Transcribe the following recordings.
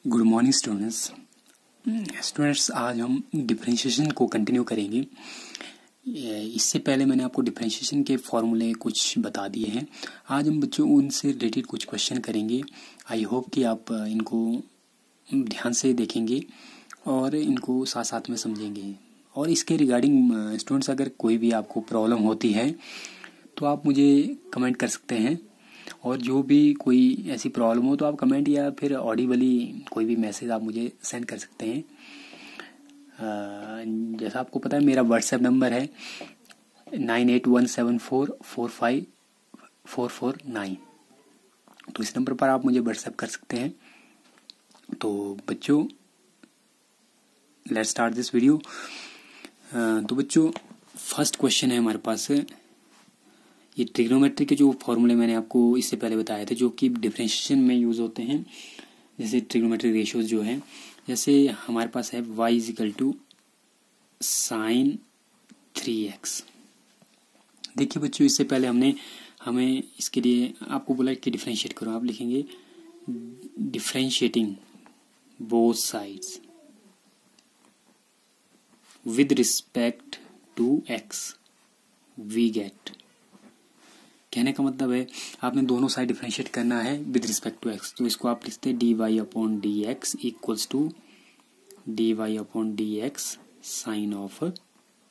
Good morning students. आज हम differentiation को कंटिन्यू करेंगे। इससे पहले मैंने आपको डिफरेंशिएशन के फॉर्मूले कुछ बता दिए हैं। आज हम बच्चों उनसे रिलेटेड कुछ क्वेश्चन करेंगे। आई होप कि आप इनको ध्यान से देखेंगे और इनको साथ साथ में समझेंगे। और इसके रिगार्डिंग स्टूडेंट्स अगर कोई भी आपको प्रॉब्लम होती है तो आप मुझे कमेंट कर सकते हैं, और जो भी कोई ऐसी प्रॉब्लम हो तो आप कमेंट या फिर ऑडिबली कोई भी मैसेज आप मुझे सेंड कर सकते हैं। जैसा आपको पता है मेरा व्हाट्सएप नंबर है 9817445449। तो इस नंबर पर आप मुझे व्हाट्सएप कर सकते हैं। तो बच्चों लेट्स स्टार्ट दिस वीडियो। तो बच्चों फर्स्ट क्वेश्चन है हमारे पास। ये ट्रिग्नोमेट्री के जो फॉर्मूले मैंने आपको इससे पहले बताए थे जो कि डिफरेंशिएशन में यूज होते हैं, जैसे ट्रिग्नोमेट्रिक रेशियोज जो है, जैसे हमारे पास है y = sin 3x। देखिए बच्चों इससे पहले हमें इसके लिए आपको बोला कि डिफरेंशिएट करो। आप लिखेंगे differentiating both sides with respect to x we get. कहने का मतलब है आपने दोनों साइड डिफरेंशिएट करना है विद रिस्पेक्ट टू x। तो इसको आप लिखते हैं dy/dx = dy/dx sin of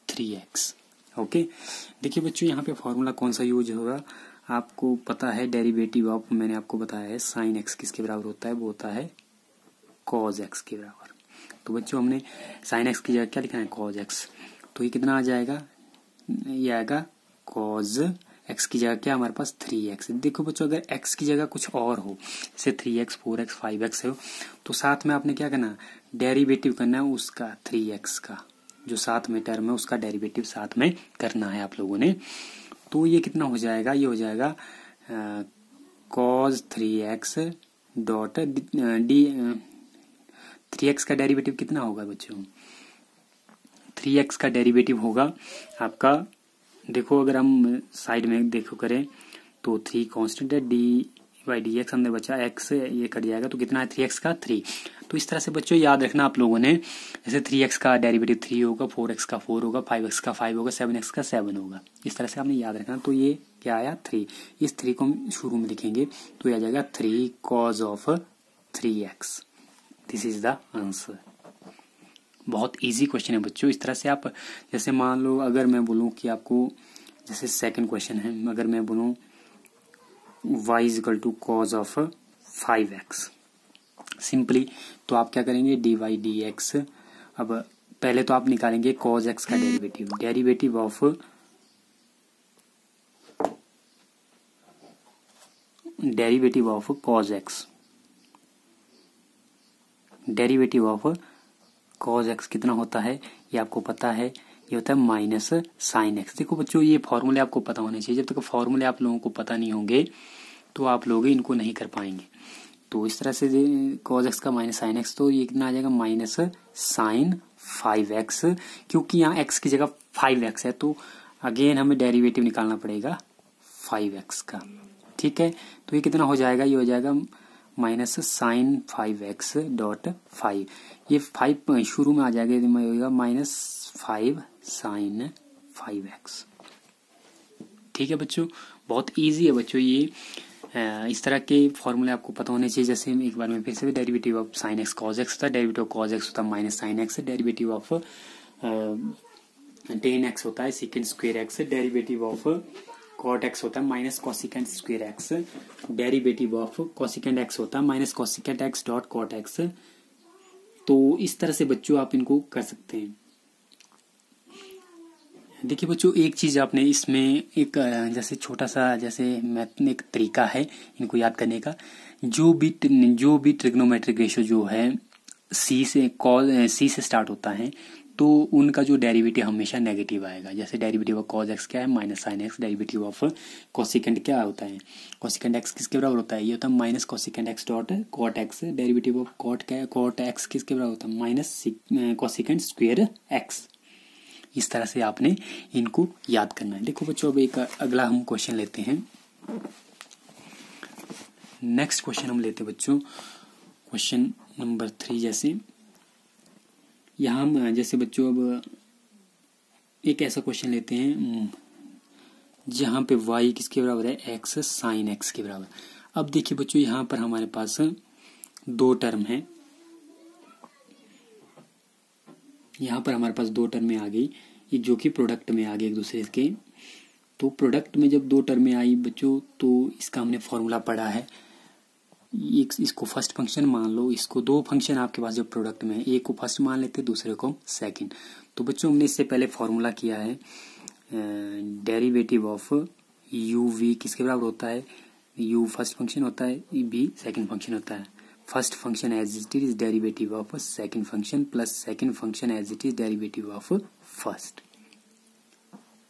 3x। Okay, देखिए बच्चों यहाँ पे फॉर्मूला कौन सा यूज होगा, आपको पता है डेरिवेटिव ऑफ, मैंने आपको बताया है sin x किसके बराबर होता है, वो होता है cos x के बराबर। तो बच्चों हमने sin x की जगह क्या लिखना है, cos x। तो ये कितना आ जाएगा, ये आएगा cos x की जगह क्या हमारे पास 3x। देखो बच्चों अगर x की जगह कुछ और हो, जैसे 3x 4x 5x हो, तो साथ में आपने क्या करना, डेरिवेटिव करना है उसका 3x का, जो साथ में टर्म है उसका डेरिवेटिव साथ में करना है आप लोगों ने। तो ये कितना हो जाएगा, ये हो जाएगा cos 3x dot D 3x का डेरिवेटिव कितना होगा बच्चों, 3x का डेरिवेटिव होगा आपका, देखो अगर हम साइड में देखो करें तो 3 कांस्टेंट है, dy/dx अंदर बचा x, ये कट जाएगा तो कितना है 3x का 3। तो इस तरह से बच्चों याद रखना आप लोगों ने, जैसे 3x का डेरिवेटिव 3 होगा, 4x का 4 होगा, 5x का 5 होगा, 7x का 7 होगा। इस तरह से आपने याद रखना। तो ये क्या आया 3, इस 3 को हम शुरू में लिखेंगे तो ये आ जाएगा 3 cos of 3x। This is the answer. बहुत इजी क्वेश्चन है बच्चों। इस तरह से आप, जैसे मान लो अगर मैं बोलूं कि आपको, जैसे सेकंड क्वेश्चन है, अगर मैं बोलूं y = cos of 5x simply, तो आप क्या करेंगे dy/dx। अब पहले तो आप निकालेंगे cos x का derivative, derivative of cos x, derivative of cos x कितना होता है ये आपको पता है, ये होता है -sin x। देखो बच्चों ये फॉर्मूले आपको पता होने चाहिए, जब तक फॉर्मूले आप लोगों को पता नहीं होंगे तो आप लोग इनको नहीं कर पाएंगे। तो इस तरह से cos x का -sin x, तो ये कितना आ जाएगा -sin 5x, क्योंकि यहाँ x की जगह 5x है तो अगेन हमें डेरिवेटिव निकालना पड़ेगा 5x का। ठीक है, तो ये कितना हो जाएगा, ये हो जाएगा -sin 5x डॉट 5, ये 5 शुरू में आ जाएगा, -5 sin 5x। ठीक है बच्चों, बहुत इजी है बच्चों ये। इस तरह के फॉर्मूले आपको पता होने चाहिए। जैसे एक बार में फिर से, derivative of sin x cos x होता है, डेरिवेटिव ऑफ cos x होता है -sin x, derivative of tan x होता है secant square x, derivative of cot x होता है -cosecant square x, derivative of cosecant x होता है -cosecant x dot cot x। तो इस तरह से बच्चों आप इनको कर सकते हैं। देखिए बच्चों एक चीज आपने इसमें एक जैसे छोटा सा जैसे मैथ एक तरीका है इनको याद करने का, जो भी ट्रिग्नोमेट्रिक रेशियो जो है सी से स्टार्ट होता है तो उनका जो डेरिवेटिव हमेशा नेगेटिव आएगा। जैसे डेरिवेटिव ऑफ cos x क्या है -sin x, derivative of cosecant क्या होता है, कोसिकेंट x किसके बराबर होता है, ये होता है -cosecant x dot cot x, derivative of cot क्या है, cot x किसके बराबर होता है -कोसिकेंट स्क्वायर x। इस तरह से आपने इनको याद करना है। देखो बच्चों अब एक अगला हम क्वेश्चन लेते हैं। नेक्स्ट क्वेश्चन हम लेते हैं बच्चों क्वेश्चन नंबर 3 जैसे यहाँ हम जैसे बच्चों अब एक ऐसा क्वेश्चन लेते हैं जहाँ पे y किसके बराबर है, x साइन x के बराबर। अब देखिए बच्चों यहाँ पर हमारे पास 2 टर्म है, यहाँ पर हमारे पास 2 टर्में आ गई, ये जो कि प्रोडक्ट में आ गए एक दूसरे के। तो प्रोडक्ट में जब 2 टर्में आई बच्चों तो इसका हमने फॉर्मूला पढ़ा है। इसको फर्स्ट फंक्शन मान लो, इसको 2 फंक्शन आपके पास जब प्रोडक्ट में है, एक को फर्स्ट मान लेते दूसरे को सेकंड। तो बच्चों हमने इससे पहले फॉर्मूला किया है डेरिवेटिव ऑफ यू वी किसके बराबर होता है, यू फर्स्ट फंक्शन होता है, बी सेकंड फंक्शन होता है। First function as it is derivative of second function plus second function as it is derivative of first.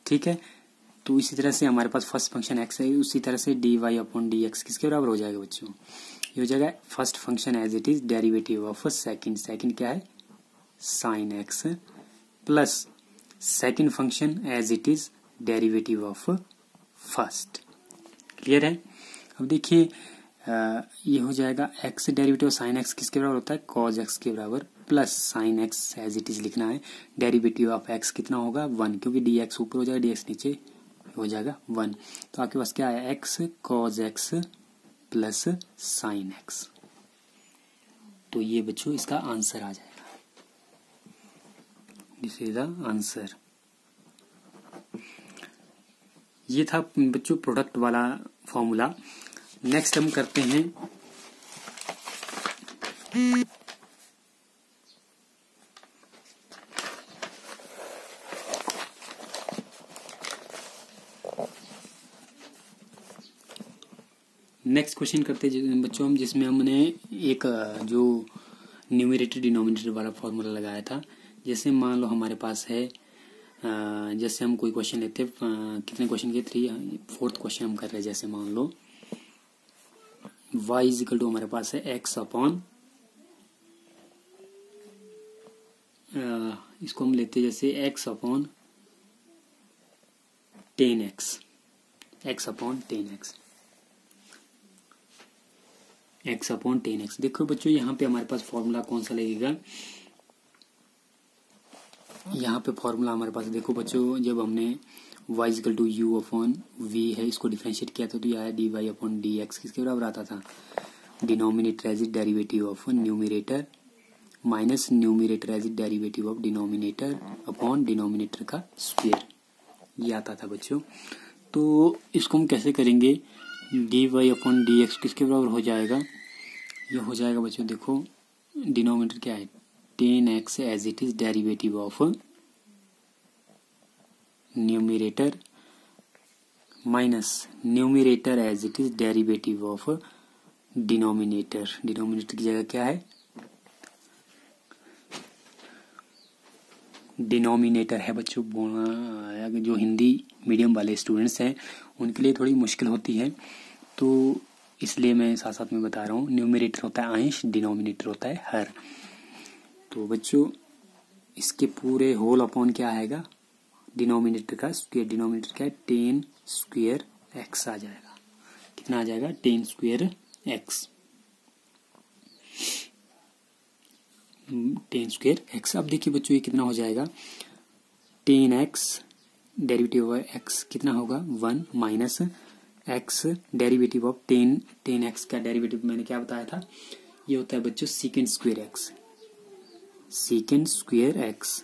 ठीक है, तो इसी तरह से हमारे पास फर्स्ट फंक्शन एक्स है, उसी तरह से d y upon d x किसके बराबर हो जाएगा बच्चों, ये हो जाएगा first function as it is derivative of second, second क्या है sine x plus second function as it is derivative of first. Clear है। अब देखिए ये हो जाएगा एक्स डेरिवेटिव साइन एक्स किसके बराबर होता है, कॉज एक्स के बराबर plus sine x as it is लिखना है, डेरिवेटिव ऑफ एक्स कितना होगा 1, क्योंकि डी एक्स ऊपर हो जाएगा डी एक्स नीचे हो जाएगा 1। तो आपके पास क्या है x cos x plus sine x. तो ये बच्चों इसका आंसर आ जाएगा, दिस इज द आंसर। ये था बच्चों प्रोडक्ट वाला फॉर्मूला। नेक्स्ट हम करते हैं नेक्स्ट क्वेश्चन करते हैं बच्चों हम, जिसमें हमने एक जो न्यूमरेटर डिनोमिनेटर वाला फॉर्मूला लगाया था। जैसे मान लो हमारे पास है जैसे हम कोई क्वेश्चन लेते हैं, कितने क्वेश्चन के 4th क्वेश्चन हम कर रहे हैं। जैसे मान लो y इज इक्वल टू हमारे पास है x अपॉन इसको हम लेते हैं जैसे x upon 10x, x upon 10x, x upon 10x। देखो बच्चों यहाँ पे हमारे पास फॉर्मूला कौन सा लगेगा, यहाँ पे फॉर्मूला हमारे पास देखो बच्चों जब हमने y equal to u upon v है इसको डिफरेंशिएट किया था तो यह d y upon d x किसके बराबर आता था, denominator as it derivative of numerator minus numerator as it derivative of denominator upon denominator का स्क्वायर, ये आता था बच्चों। तो इसको हम कैसे करेंगे, d y upon d x किसके बराबर हो जाएगा, ये हो जाएगा बच्चों देखो डिनोमिनेटर क्या है 10x as it is derivative of numerator minus numerator as it is derivative of denominator, denominator की जगह क्या है डिनोमिनेटर है बच्चों। जो हिंदी मीडियम वाले स्टूडेंट्स हैं उनके लिए थोड़ी मुश्किल होती है, तो इसलिए मैं साथ साथ में बता रहा हूँ। न्यूमरेटर होता है अंश, डिनोमिनेटर होता है हर। तो बच्चों इसके पूरे होल अपॉन क्या आएगा, डिनोमिनेटर का स्क्वायर, डिनोमिनेटर क्या है 10 स्क्वायर एक्स आ जाएगा। कितना आ जाएगा 10 स्क्वायर एक्स, 10 स्क्वायर एक्स। अब देखिए बच्चों ये कितना हो जाएगा 10x डेरिवेटिव ऑफ x कितना होगा 1 minus x derivative of 10x का डेरिवेटिव मैंने क्या बताया था, ये होता है बच्चों second square x, second square x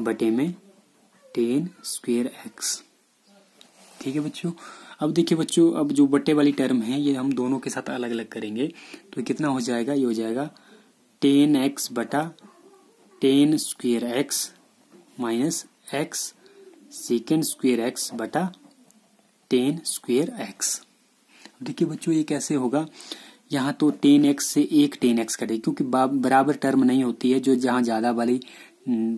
बटे में 10 स्क्वायर एक्स। ठीक है बच्चों। अब देखिए बच्चों अब जो बटे वाली टर्म है ये हम दोनों के साथ अलग अलग करेंगे तो कितना हो जाएगा, ये हो जाएगा 10x बटा 10 square x minus x second square x बटा 10 स्क्वायर एक्स। देखिए बच्चों ये कैसे होगा, यहाँ तो 10x से एक 10x कटे क्योंकि बराबर टर्म नहीं होती है, जो जहाँ ज्यादा वाली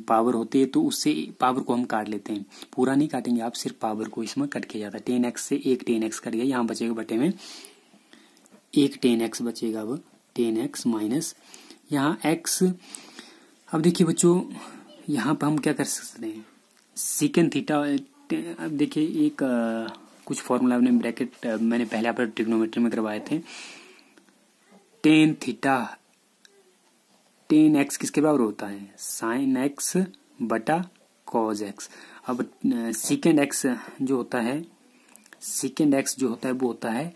पावर होती है तो उससे पावर को हम काट लेते हैं, पूरा नहीं काटेंगे आप, सिर्फ पावर को इसमें कट के जाता है। 10x से एक 10x कट गया, यहाँ बचेगा बटे में एक 10x बचेगा, अब 10x माइनस यहाँ x। अब देखिए बच्चों यहाँ पर हम क्या कर सकते हैं, सीकेंड थीटा। अब देखिए एक कुछ फॉर्मूला मैंने ब्रैकेट मैंने पहले आप ट्रिग्नोमेट्री में करवाए थे, टेन थीटा टेन एक्स किसके बराबर होता है, साइन एक्स बटा कॉज एक्स। अब सेकेंड एक्स जो होता है, सेकेंड एक्स जो होता है वो होता है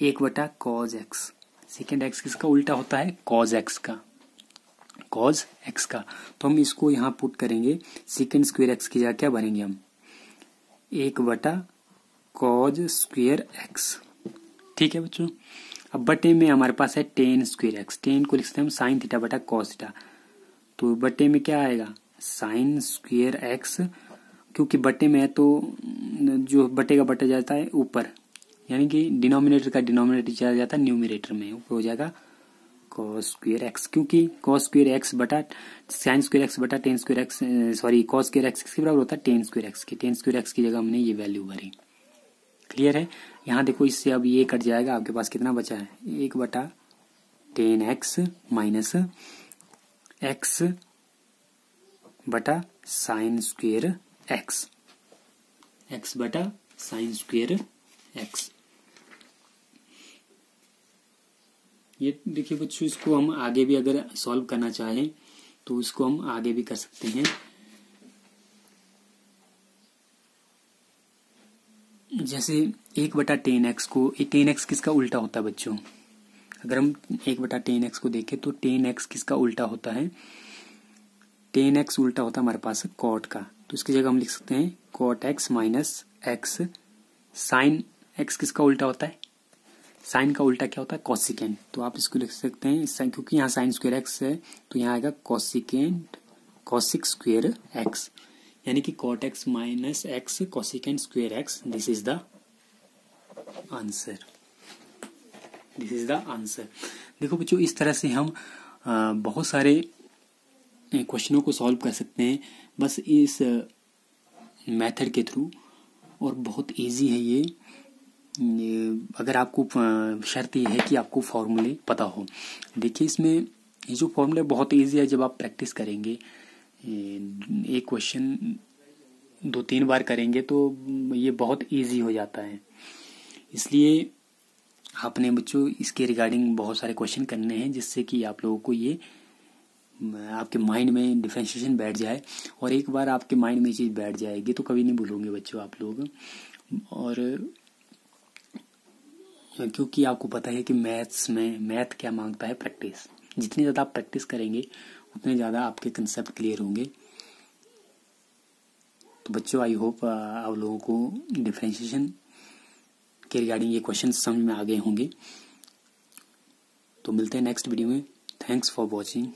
1 बटा कॉज एक्स। सेकेंड एक्स किसका उल्टा होता है, कॉज एक्स का, कॉज एक्स का। तो हम इसको यहाँ पुट करेंगे, सेकेंड स्क्वायर एक्स की जगह क्या भरेंगे हम, 1 बटा कॉज स्क्वायर एक्स। ठीक है बच्चों। अब बटे में हमारे पास है टेन स्क्वायर एक्स, टेन को लिख सकते हैं हम साइन थीटा बटा कॉस थीटा। तो बटे में क्या आएगा, साइन स्क्वायर एक्स, क्योंकि बटे में है तो जो बटे का बटा जाता है ऊपर, यानी कि डिनोमिनेटर का डिनोमिनेटर चला जाता है न्यूमिनेटर में, ऊपर हो जाएगा कॉस स्क्वायर एक्स, क्योंकि कॉस स्क्वायर एक्स बटा साइन स्क्वायर एक्स बटा ten square x, sorry cos square x किसके बराबर होता है, टेन स्क्वायर एक्स के। टेन स्क्वायर एक्स की जगह हमने ये वैल्यू भरी। क्लियर है। यहाँ देखो इससे अब ये कट जाएगा, आपके पास कितना बचा है, 1/10x माइनस एक्स बटा साइन स्क्वेयर एक्स, एक्स बटा साइन स्क्वेयर एक्स। ये देखिए बच्चों, इसको हम आगे भी अगर सॉल्व करना चाहें तो इसको हम आगे भी कर सकते हैं। जैसे 1/10x को, 10x किसका उल्टा होता है बच्चों, अगर हम 1/10x को देखें तो 10x किसका उल्टा होता है, 10x उल्टा होता है हमारे पास कॉट का। तो इसकी जगह हम लिख सकते हैं cot x minus x. Sine x किसका उल्टा होता है, साइन का उल्टा क्या होता है, कॉसिकेंट। तो आप इसको लिख सकते हैं, क्योंकि यहाँ साइन स्क्वायर एक्स है तो यहाँ आएगा कॉसिकेंट कॉसिक स्क्वायर एक्स, यानी कि cot x minus x cosecant square x. This is the answer, this is the answer. देखो बच्चों, इस तरह से हम बहुत सारे क्वेश्चनों को सॉल्व कर सकते हैं बस इस मेथड के थ्रू, और बहुत इजी है ये। अगर आपको शर्त ये है कि आपको फॉर्मूले पता हो। देखिए इसमें ये जो फॉर्मूले बहुत इजी है, जब आप प्रैक्टिस करेंगे, एक क्वेश्चन 2-3 बार करेंगे तो ये बहुत इजी हो जाता है। इसलिए आपने बच्चों इसके रिगार्डिंग बहुत सारे क्वेश्चन करने हैं, जिससे कि आप लोगों को ये आपके माइंड में डिफरेंशिएशन बैठ जाए। और एक बार आपके माइंड में ये चीज़ बैठ जाएगी तो कभी नहीं भूलोगे बच्चों आप लोग। और क्योंकि आपको पता है कि मैथ्स में मैथ क्या मांगता है, प्रैक्टिस। जितनी ज़्यादा आप प्रैक्टिस करेंगे उतने ज़्यादा आपके कंसेप्ट क्लियर होंगे। तो बच्चों आई होप आप लोगों को डिफरेंशिएशन के रिगार्डिंग ये क्वेश्चन समझ में आ गए होंगे। तो मिलते हैं नेक्स्ट वीडियो में। Thanks for watching.